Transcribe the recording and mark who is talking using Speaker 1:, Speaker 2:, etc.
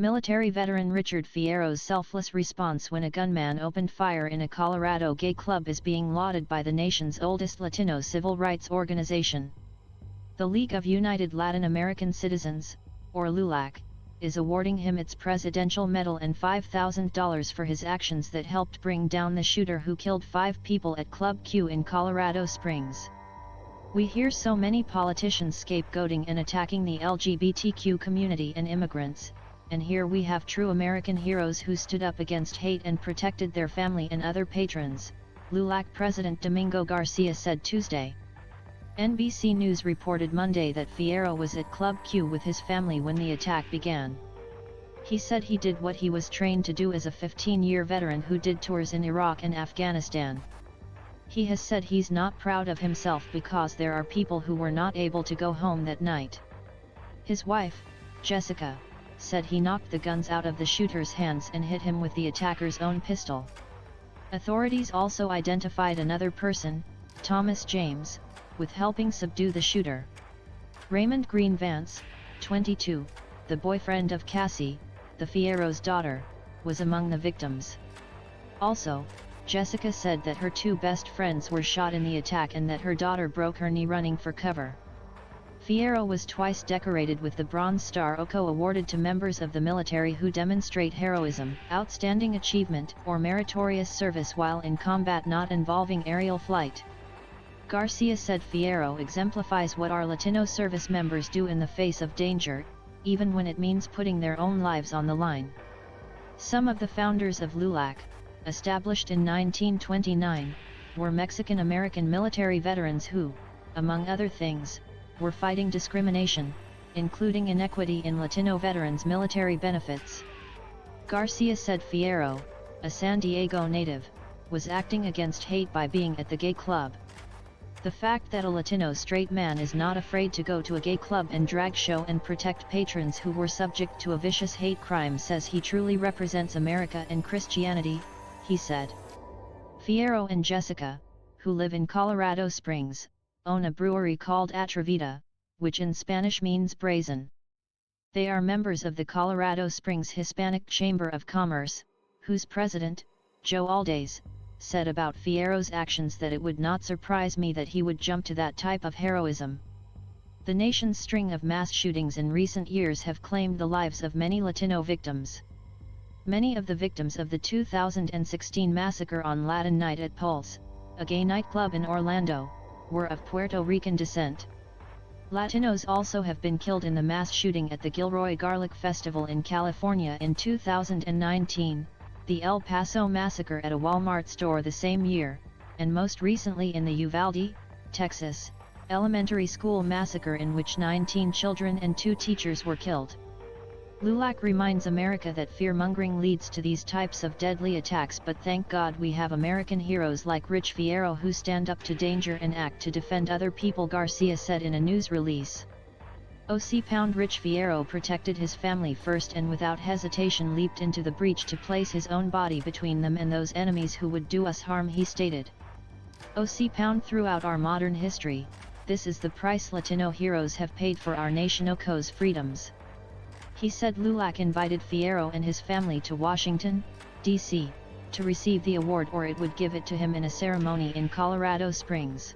Speaker 1: Military veteran Richard Fierro's selfless response when a gunman opened fire in a Colorado gay club is being lauded by the nation's oldest Latino civil rights organization. The League of United Latin American Citizens, or LULAC, is awarding him its Presidential Medal and $5,000 for his actions that helped bring down the shooter who killed 5 people at Club Q in Colorado Springs. "We hear so many politicians scapegoating and attacking the LGBTQ community and immigrants, and here we have true American heroes who stood up against hate and protected their family and other patrons," LULAC President Domingo Garcia said Tuesday. NBC News reported Monday that Fierro was at Club Q with his family when the attack began. He said he did what he was trained to do as a 15-year veteran who did tours in Iraq and Afghanistan. He has said he's not proud of himself because there are people who were not able to go home that night. His wife, Jessica, said he knocked the guns out of the shooter's hands and hit him with the attacker's own pistol. Authorities also identified another person, Thomas James, with helping subdue the shooter. Raymond Green Vance, 22, the boyfriend of Cassie, the Fierro's daughter, was among the victims. Also, Jessica said that her 2 best friends were shot in the attack and that her daughter broke her knee running for cover. Fierro was twice decorated with the Bronze Star Oko awarded to members of the military who demonstrate heroism, outstanding achievement, or meritorious service while in combat not involving aerial flight. Garcia said Fierro exemplifies what our Latino service members do in the face of danger, even when it means putting their own lives on the line. Some of the founders of LULAC, established in 1929, were Mexican-American military veterans who, among other things, were fighting discrimination, including inequity in Latino veterans' military benefits. Garcia said Fierro, a San Diego native, was acting against hate by being at the gay club. "The fact that a Latino straight man is not afraid to go to a gay club and drag show and protect patrons who were subject to a vicious hate crime says he truly represents America and Christianity," he said. Fierro and Jessica, who live in Colorado Springs, own a brewery called Atrevida, which in Spanish means brazen. They are members of the Colorado Springs Hispanic Chamber of Commerce, whose president, Joe Aldays, said about Fierro's actions that it would not surprise me that he would jump to that type of heroism. The nation's string of mass shootings in recent years have claimed the lives of many Latino victims. Many of the victims of the 2016 massacre on Latin Night at Pulse, a gay nightclub in Orlando, were of Puerto Rican descent. Latinos also have been killed in the mass shooting at the Gilroy Garlic Festival in California in 2019, the El Paso massacre at a Walmart store the same year, and most recently in the Uvalde, Texas, elementary school massacre in which 19 children and 2 teachers were killed. LULAC reminds America that fear-mongering leads to these types of deadly attacks, but thank God we have American heroes like Rich Fierro who stand up to danger and act to defend other people, Garcia said in a news release. Rich Fierro protected his family first and without hesitation leaped into the breach to place his own body between them and those enemies who would do us harm, he stated. Throughout our modern history, this is the price Latino heroes have paid for our nation's freedoms. He said LULAC invited Fierro and his family to Washington, D.C., to receive the award, or it would give it to him in a ceremony in Colorado Springs.